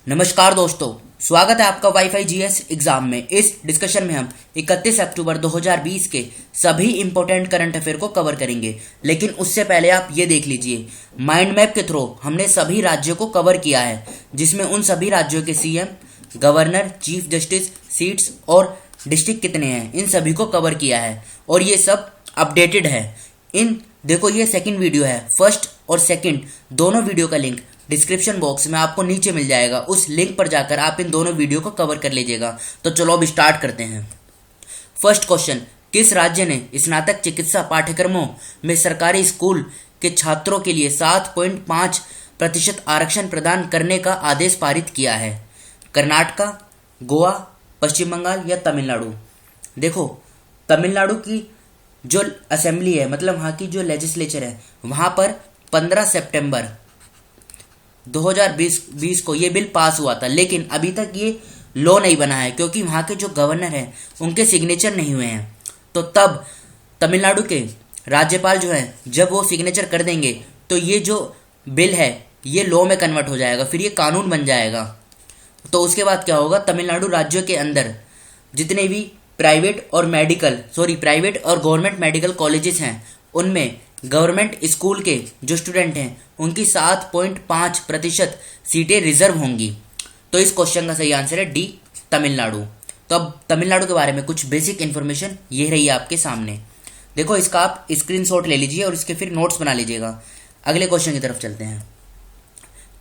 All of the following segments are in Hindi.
नमस्कार दोस्तों, स्वागत है आपका वाईफाई जीएस एग्जाम में। इस डिस्कशन में हम 31 अक्टूबर 2020 के सभी इंपॉर्टेंट करंट अफेयर को कवर करेंगे। लेकिन उससे पहले आप ये देख लीजिए, माइंड मैप के थ्रू हमने सभी राज्यों को कवर किया है, जिसमें उन सभी राज्यों के CM, governor, chief justice, seats और डिस्ट्रिक्ट कितने हैं, इन सभी को कवर किया है और ये सब अपडेटेड है। देखो, ये सेकंड वीडियो है। फर्स्ट और सेकंड दोनों वीडियो का लिंक डिस्क्रिप्शन बॉक्स में आपको नीचे मिल जाएगा। उस लिंक पर जाकर आप इन दोनों वीडियो को कवर कर लीजिएगा। तो चलो अब स्टार्ट करते हैं। फर्स्ट क्वेश्चन, किस राज्य ने स्नातक चिकित्सा पाठ्यक्रमों में सरकारी स्कूल के छात्रों के लिए 7.5% आरक्षण प्रदान करने का आदेश पारित किया है? कर्नाटका, गोवा, पश्चिम बंगाल या तमिलनाडु? देखो, तमिलनाडु की जो असेंबली है, मतलब वहाँ की जो लेजिस्लेचर है, वहाँ पर 15 सितंबर 2020 को ये बिल पास हुआ था। लेकिन अभी तक ये लॉ नहीं बना है, क्योंकि वहाँ के जो गवर्नर हैं उनके सिग्नेचर नहीं हुए हैं। तो तब तमिलनाडु के राज्यपाल जो हैं, जब वो सिग्नेचर कर देंगे तो ये जो बिल है ये लॉ में कन्वर्ट हो जाएगा, फिर ये कानून बन जाएगा। तो उसके बाद क्या होगा, तमिलनाडु राज्य के अंदर जितने भी प्राइवेट और गवर्नमेंट मेडिकल कॉलेजेस हैं, उनमें गवर्नमेंट स्कूल के जो स्टूडेंट हैं उनकी 7.5% सीटें रिजर्व होंगी। तो इस क्वेश्चन का सही आंसर है डी, तमिलनाडु। तो अब तमिलनाडु के बारे में कुछ बेसिक इन्फॉर्मेशन ये रही है आपके सामने। देखो, इसका आप स्क्रीनशॉट ले लीजिए और इसके फिर नोट्स बना लीजिएगा। अगले क्वेश्चन की तरफ चलते हैं।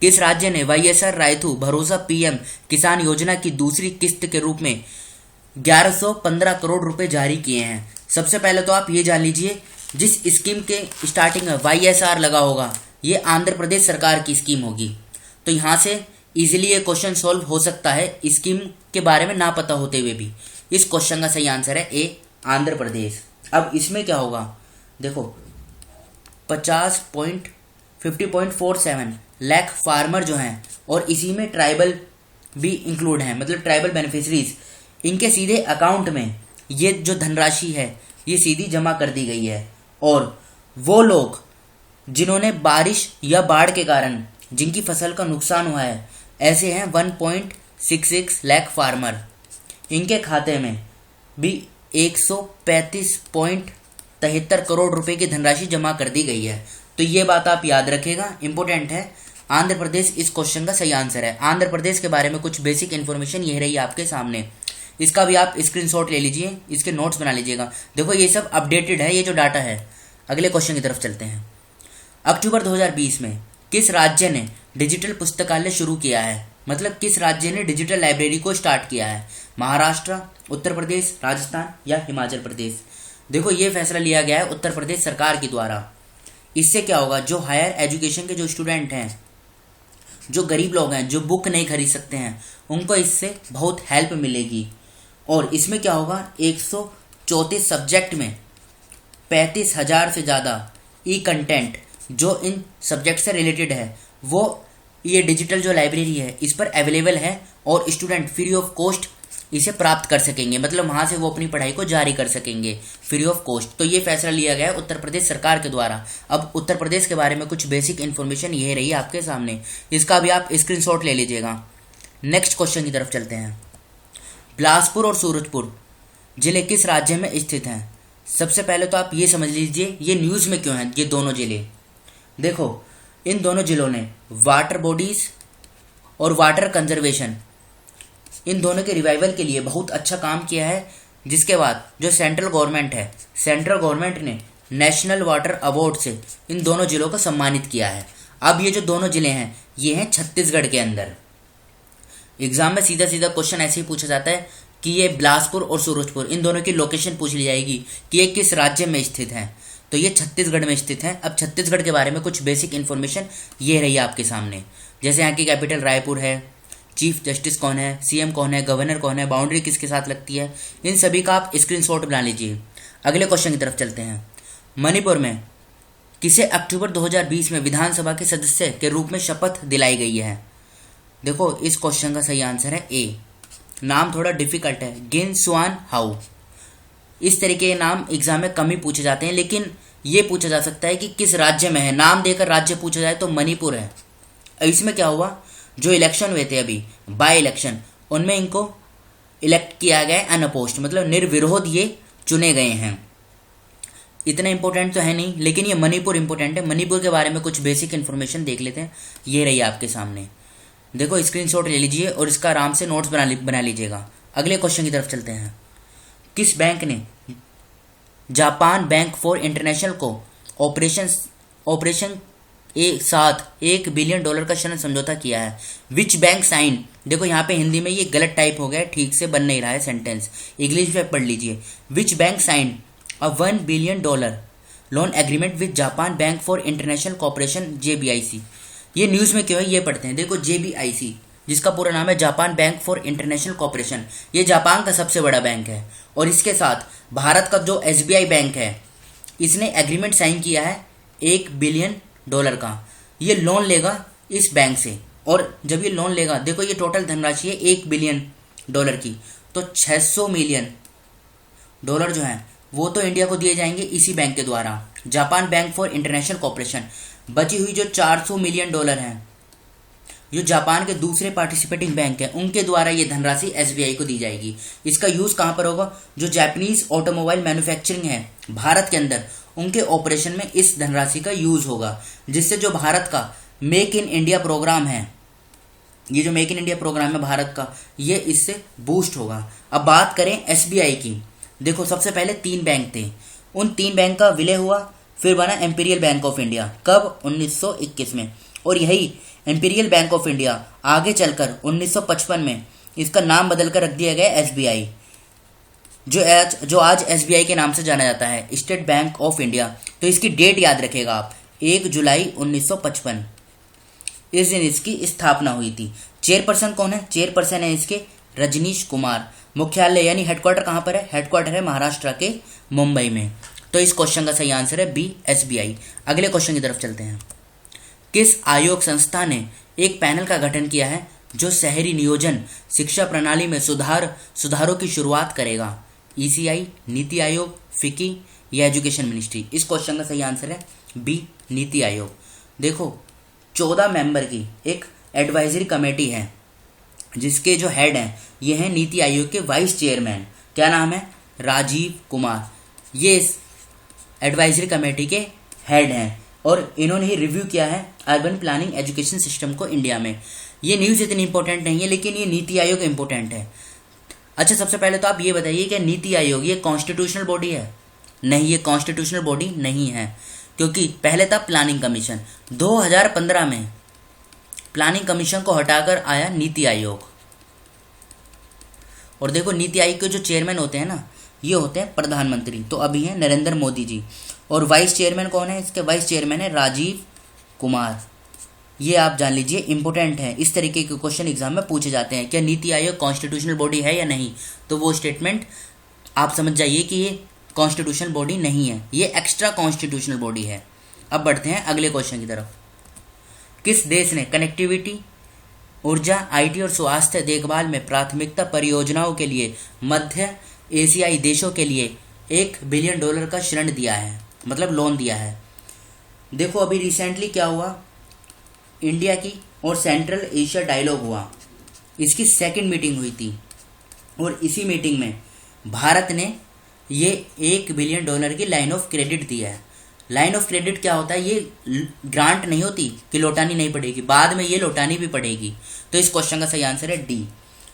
किस राज्य ने वाईएसआर रायथू भरोसा पीएम किसान योजना की दूसरी किस्त के रूप में 1115 करोड़ रुपए जारी किए हैं? सबसे पहले तो आप ये जान लीजिए, जिस स्कीम के स्टार्टिंग में वाईएसआर लगा होगा, ये आंध्र प्रदेश सरकार की स्कीम होगी। तो यहाँ से इजीली ये क्वेश्चन सॉल्व हो सकता है, स्कीम के बारे में ना पता होते हुए भी। इस क्वेश्चन का सही आंसर है ए, आंध्र प्रदेश। अब इसमें क्या होगा, देखो 50.47 लाख फार्मर जो हैं, और इसी में ट्राइबल भी इंक्लूड हैं, मतलब ट्राइबल बेनिफिशरीज, इनके सीधे अकाउंट में ये जो धनराशि है ये सीधी जमा कर दी गई है। और वो लोग जिन्होंने बारिश या बाढ़ के कारण जिनकी फसल का नुकसान हुआ है, ऐसे हैं 1.66 लाख फार्मर। इनके खाते में भी 135.73 करोड़ रुपए की धनराशि जमा कर दी गई है। तो ये बात आप याद रखेगा, इंपॉर्टेंट है। आंध्र प्रदेश इस क्वेश्चन का सही आंसर है। आंध्र प्रदेश के बारे में कुछ बेसिक इन्फॉर्मेशन ये रही आपके सामने। इसका भी आप स्क्रीनशॉट ले लीजिए, इसके नोट्स बना लीजिएगा। देखो, ये सब अपडेटेड है, ये जो डाटा है। अगले क्वेश्चन की तरफ चलते हैं। अक्टूबर 2020 में किस राज्य ने डिजिटल पुस्तकालय शुरू किया है? मतलब किस राज्य ने डिजिटल लाइब्रेरी को स्टार्ट किया है? महाराष्ट्र, उत्तर प्रदेश, राजस्थान या हिमाचल प्रदेश? देखो, ये फैसला लिया गया है उत्तर प्रदेश सरकार के द्वारा। इससे क्या होगा, जो हायर एजुकेशन के जो स्टूडेंट हैं, जो गरीब लोग हैं, जो बुक नहीं खरीद सकते हैं, उनको इससे बहुत हेल्प मिलेगी। और इसमें क्या होगा, 134 सब्जेक्ट में 35,000 से ज़्यादा ई कंटेंट जो इन सब्जेक्ट से रिलेटेड है, वो ये डिजिटल जो लाइब्रेरी है इस पर अवेलेबल है, और स्टूडेंट फ्री ऑफ कॉस्ट इसे प्राप्त कर सकेंगे। मतलब वहाँ से वो अपनी पढ़ाई को जारी कर सकेंगे फ्री ऑफ कॉस्ट। तो ये फैसला लिया गया है उत्तर प्रदेश सरकार के द्वारा। अब उत्तर प्रदेश के बारे में कुछ बेसिक इन्फॉर्मेशन ये रही है आपके सामने, इसका भी आप स्क्रीनशॉट ले लीजिएगा। नेक्स्ट क्वेश्चन की तरफ चलते हैं। बिलासपुर और सूरजपुर जिले किस राज्य में स्थित हैं? सबसे पहले तो आप ये समझ लीजिए, ये न्यूज़ में क्यों हैं ये दोनों जिले। देखो, इन दोनों जिलों ने वाटर बॉडीज और वाटर कंजर्वेशन, इन दोनों के रिवाइवल के लिए बहुत अच्छा काम किया है। जिसके बाद जो सेंट्रल गवर्नमेंट है, सेंट्रल गवर्नमेंट ने नेशनल वाटर अवार्ड से इन दोनों जिलों को सम्मानित किया है। अब ये जो दोनों जिले हैं ये हैं छत्तीसगढ़ के अंदर। एग्जाम में सीधा सीधा क्वेश्चन ऐसे ही पूछा जाता है कि ये बिलासपुर और सूरजपुर, इन दोनों की लोकेशन पूछ ली जाएगी कि ये किस राज्य में स्थित हैं। तो ये छत्तीसगढ़ में स्थित हैं। अब छत्तीसगढ़ के बारे में कुछ बेसिक इन्फॉर्मेशन ये रही आपके सामने, जैसे यहाँ की कैपिटल रायपुर है, चीफ जस्टिस कौन है, सीएम कौन है, गवर्नर कौन है, बाउंड्री किसके साथ लगती है, इन सभी का आप स्क्रीनशॉट बना लीजिए। अगले क्वेश्चन की तरफ चलते हैं। मणिपुर में किसे अक्टूबर 2020 में विधानसभा के सदस्य के रूप में शपथ दिलाई गई है? देखो, इस क्वेश्चन का सही आंसर है ए। नाम थोड़ा डिफिकल्ट है, गिन स्वान हाउ। इस तरीके के नाम एग्जाम में कम ही पूछे जाते हैं, लेकिन ये पूछा जा सकता है कि किस राज्य में है। नाम देकर राज्य पूछा जाए तो मणिपुर है। इसमें क्या हुआ, जो इलेक्शन हुए थे अभी बाय इलेक्शन, उनमें इनको इलेक्ट किया गया है अनअपोज्ड, मतलब निर्विरोध ये चुने गए हैं। इतना इंपॉर्टेंट तो है नहीं, लेकिन ये मणिपुर इंपॉर्टेंट है। मणिपुर के बारे में कुछ बेसिक इन्फॉर्मेशन देख लेते हैं। ये रही आपके सामने, देखो स्क्रीनशॉट ले लीजिए और इसका आराम से नोट्स बना लीजिएगा। अगले क्वेश्चन की तरफ चलते हैं। किस बैंक ने जापान बैंक फॉर इंटरनेशनल को ऑपरेशन एक साथ $1 बिलियन का ऋण समझौता किया है? विच बैंक साइन, देखो यहाँ पे हिंदी में ये गलत टाइप हो गया है, ठीक से बन नहीं रहा है सेंटेंस, इंग्लिश में पढ़ लीजिए। Which bank sign a $1 billion loan agreement with Japan bank for international cooperation JBIC। ये न्यूज़ में क्यों है ये पढ़ते हैं। देखो JBIC जिसका पूरा नाम है Japan bank for international cooperation, ये जापान का सबसे बड़ा बैंक है और इसके साथ भारत का जो SBI बैंक है इसने एग्रीमेंट साइन किया है $1 बिलियन का। ये लोन लेगा इस बैंक से, और जब ये लोन लेगा, देखो ये टोटल धनराशि है $1 बिलियन की, तो $600 मिलियन जो है वो तो इंडिया को दिए जाएंगे इसी बैंक के द्वारा, Japan bank for international cooperation. बची हुई जो $400 मिलियन हैं जो जापान के दूसरे पार्टिसिपेटिंग बैंक हैं उनके द्वारा ये धनराशि SBI को दी जाएगी। इसका यूज कहाँ पर होगा? जो जापानीज ऑटोमोबाइल मैन्युफैक्चरिंग है भारत के अंदर, उनके ऑपरेशन में इस धनराशि का यूज होगा, जिससे जो भारत का मेक इन इंडिया प्रोग्राम है, ये जो मेक इन इंडिया प्रोग्राम है भारत का, ये इससे बूस्ट होगा। अब बात करें SBI की, देखो सबसे पहले 3 बैंक थे, उन 3 बैंक का विलय हुआ, फिर बना एम्पीरियल बैंक ऑफ इंडिया। कब? 1921 में। और यही एम्पीरियल बैंक ऑफ इंडिया आगे चलकर 1955 में इसका नाम बदलकर रख दिया गया SBI, जो आज SBI के नाम से जाना जाता है, स्टेट बैंक ऑफ इंडिया। तो इसकी डेट याद रखेगा आप, 1 जुलाई 1955, इस दिन इसकी स्थापना हुई थी। चेयरपर्सन कौन है? चेयरपर्सन है इसके रजनीश कुमार। मुख्यालय यानी हेडक्वार्टर कहाँ पर है? हेडक्वार्टर है महाराष्ट्र के मुंबई में। तो इस क्वेश्चन का सही आंसर है B SBI। अगले क्वेश्चन की तरफ चलते हैं। किस आयोग संस्था ने एक पैनल का गठन किया है जो शहरी नियोजन शिक्षा प्रणाली में सुधारों की शुरुआत करेगा? ECI, नीति आयोग, फिकी या एजुकेशन मिनिस्ट्री? इस क्वेश्चन का सही आंसर है B नीति आयोग। देखो 14 मेंबर की एक एडवाइजरी कमेटी है जिसके जो हेड हैं ये हैं नीति आयोग के वाइस चेयरमैन। क्या नाम है? राजीव कुमार। ये इस एडवाइजरी कमेटी के हेड हैं और इन्होंने ही रिव्यू किया है अर्बन प्लानिंग एजुकेशन सिस्टम को इंडिया में। ये न्यूज़ इतनी इंपॉर्टेंट नहीं है, लेकिन ये नीति आयोग इंपॉर्टेंट है। अच्छा, सबसे पहले तो आप ये बताइए कि नीति आयोग ये कॉन्स्टिट्यूशनल बॉडी है? नहीं, ये कॉन्स्टिट्यूशनल बॉडी नहीं है, क्योंकि पहले था प्लानिंग कमीशन। 2015 में प्लानिंग कमीशन को हटाकर आया नीति आयोग। और देखो नीति आयोग के जो चेयरमैन होते हैं ना, ये होते हैं प्रधानमंत्री, तो अभी हैं नरेंद्र मोदी जी। और वाइस चेयरमैन कौन है? इसके वाइस चेयरमैन है राजीव कुमार। ये आप जान लीजिए, इंपॉर्टेंट है। इस तरीके के क्वेश्चन एग्जाम में पूछे जाते हैं, क्या नीति आयोग कॉन्स्टिट्यूशनल बॉडी है या नहीं? तो वो स्टेटमेंट आप समझ जाइए कि ये कॉन्स्टिट्यूशनल बॉडी नहीं है, ये एक्स्ट्रा कॉन्स्टिट्यूशनल बॉडी है। अब बढ़ते हैं अगले क्वेश्चन की तरफ। किस देश ने कनेक्टिविटी, ऊर्जा, IT और स्वास्थ्य देखभाल में प्राथमिकता परियोजनाओं के लिए मध्य एशियाई देशों के लिए $1 बिलियन का ऋण दिया है, मतलब लोन दिया है? देखो अभी रिसेंटली क्या हुआ, इंडिया की और सेंट्रल एशिया डायलॉग हुआ, इसकी 2nd मीटिंग हुई थी और इसी मीटिंग में भारत ने ये $1 बिलियन की लाइन ऑफ क्रेडिट दिया है। लाइन ऑफ क्रेडिट क्या होता है? ये ग्रांट नहीं होती कि लौटानी नहीं पड़ेगी, बाद में ये लौटानी भी पड़ेगी। तो इस क्वेश्चन का सही आंसर है D।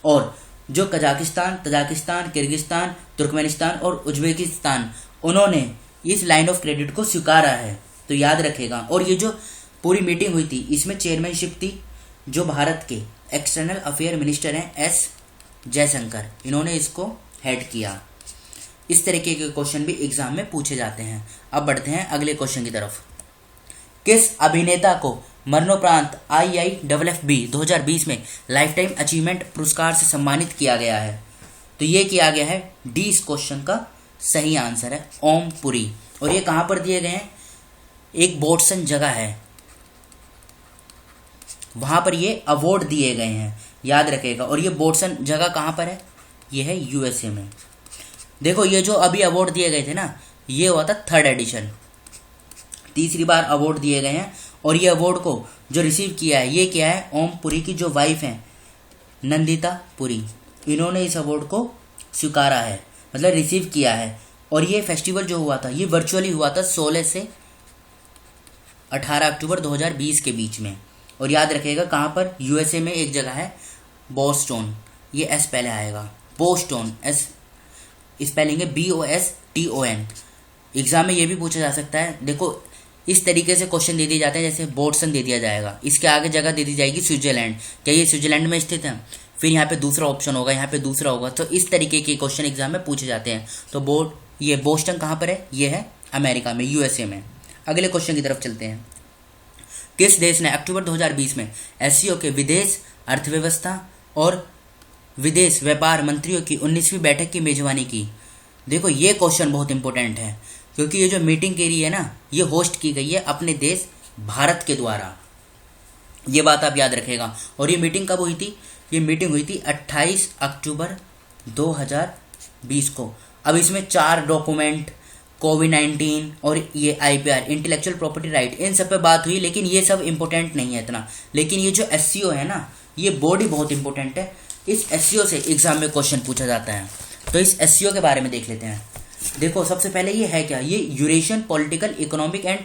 और जो कजाकिस्तान, तजाकिस्तान, किर्गिस्तान, तुर्कमेनिस्तान और उज्बेकिस्तान, उन्होंने इस लाइन ऑफ क्रेडिट को स्वीकारा है, तो याद रखेगा। और ये जो पूरी मीटिंग हुई थी इसमें चेयरमैनशिप थी जो भारत के एक्सटर्नल अफेयर मिनिस्टर हैं S जयशंकर, इन्होंने इसको हेड किया। इस तरीके के क्वेश्चन भी एग्जाम में पूछे जाते हैं। अब बढ़ते हैं अगले क्वेश्चन की तरफ। किस अभिनेता को मरणोपरांत IIFFB 2020 में लाइफ टाइम अचीवमेंट पुरस्कार से सम्मानित किया गया है? तो ये किया गया है D। इस क्वेश्चन का सही आंसर है ओम पुरी। और ये कहाँ पर दिए गए हैं? एक बोस्टन जगह है, वहां पर ये अवार्ड दिए गए हैं, याद रखेगा। और ये बोस्टन जगह कहाँ पर है? ये है USA में। देखो ये जो अभी अवार्ड दिए गए थे ना, ये हुआ था 3rd एडिशन, तीसरी बार अवार्ड दिए गए हैं। और ये अवार्ड को जो रिसीव किया है ये क्या है, ओम पुरी की जो वाइफ है नंदिता पुरी, इन्होंने इस अवार्ड को स्वीकारा है, मतलब रिसीव किया है। और ये फेस्टिवल जो हुआ था ये वर्चुअली हुआ था 16 से 18 अक्टूबर 2020 के बीच में। और याद रखिएगा कहाँ पर, यूएसए में एक जगह है बोस्टन, ये एस पहले आएगा, बोस्टन, एस स्पेलिंग है BOSTON। एग्जाम में ये भी पूछा जा सकता है, देखो इस तरीके से क्वेश्चन दे दिए जाते हैं, जैसे बोस्टन दे दिया जाएगा, इसके आगे जगह दे दी जाएगी स्विट्जरलैंड, क्या ये स्विट्जरलैंड में स्थित है, फिर यहाँ पे दूसरा ऑप्शन होगा, यहाँ पे दूसरा होगा, तो इस तरीके के क्वेश्चन एग्जाम में पूछे जाते हैं। तो ये बोस्टन कहाँ पर है, ये है अमेरिका में, यूएसए में। अगले क्वेश्चन की तरफ चलते हैं। किस देश ने अक्टूबर 2020 में एससीओ के विदेश अर्थव्यवस्था और विदेश व्यापार मंत्रियों की 19वीं बैठक की मेजबानी की? देखो ये क्वेश्चन बहुत इंपॉर्टेंट है, क्योंकि ये जो मीटिंग के लिए है ना, ये होस्ट की गई है अपने देश भारत के द्वारा, ये बात आप याद रखेगा। और ये मीटिंग कब हुई थी, ये मीटिंग हुई थी 28 अक्टूबर 2020 को। अब इसमें 4 डॉक्यूमेंट, कोविड-19 और ये IPR इंटेलेक्चुअल प्रॉपर्टी राइट, इन सब पे बात हुई, लेकिन ये सब इंपॉर्टेंट नहीं है इतना। लेकिन ये जो एससीओ है ना, ये बॉडी बहुत इंपॉर्टेंट है, इस एससीओ से एग्जाम में क्वेश्चन पूछा जाता है। तो इस एससीओ के बारे में देख लेते हैं। देखो सबसे पहले ये है क्या, ये Eurasian political economic and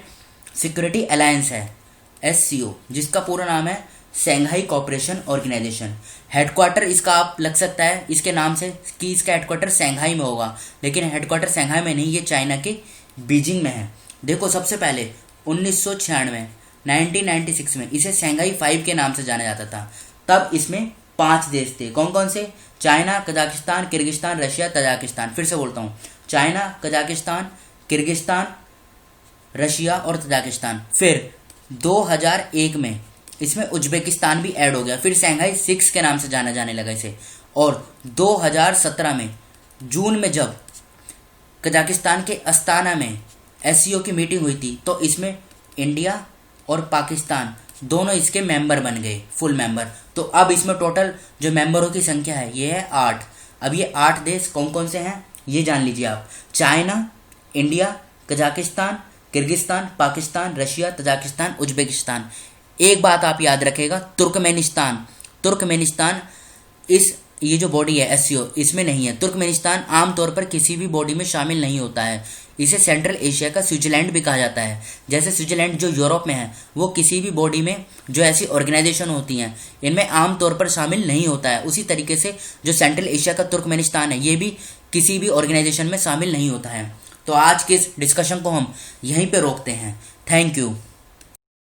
security alliance है एससीओ, जिसका पूरा नाम है शंघाई कोऑपरेशन ऑर्गेनाइजेशन। हेडक्वार्टर इसका आप लग सकता है इसके नाम से कि इसका हेडक्वार्टर शंघाई में होगा, लेकिन हेडक्वार्टर शंघाई में नहीं, ये चाइना के बीजिंग में है। देखो सबसे पहले 1996 में इसे शंघाई 5 के नाम से जाना जाता था। तब इसमें 5 देश थे, कौन कौन से, China, Kazakhstan, Kyrgyzstan, Russia, Tajikistan. फिर से बोलता हूँ, चाइना, कजाकिस्तान, किर्गिस्तान, रशिया और तजाकिस्तान। फिर 2001 में इसमें उज्बेकिस्तान भी ऐड हो गया, फिर शंघाई 6 के नाम से जाना जाने लगा इसे। और 2017 में जून में जब कजाकिस्तान के अस्ताना में एससीओ की मीटिंग हुई थी, तो इसमें इंडिया और पाकिस्तान दोनों इसके मेंबर बन गए, फुल मेंबर। तो अब इसमें टोटल जो मेंबरों की संख्या है ये है 8। अब ये 8 देश कौन कौन से हैं ये जान लीजिए आप, China, India, Kazakhstan, Kyrgyzstan, Pakistan, Russia, Tajikistan, Uzbekistan. एक बात आप याद रखेगा, तुर्कमेनिस्तान इस ये जो बॉडी है एससीओ इसमें नहीं है। तुर्कमेनिस्तान आमतौर पर किसी भी बॉडी में शामिल नहीं होता है, इसे सेंट्रल एशिया का स्विट्जरलैंड भी कहा जाता है। जैसे स्विट्जरलैंड जो यूरोप में है, वो किसी भी बॉडी में जो ऐसी ऑर्गेनाइजेशन होती हैं इनमें आमतौर पर शामिल नहीं होता है। उसी तरीके से जो सेंट्रल एशिया का तुर्कमेनिस्तान है ये भी किसी भी ऑर्गेनाइजेशन में शामिल नहीं होता है। तो आज के इस डिस्कशन को हम यहीं पे रोकते हैं। Thank you.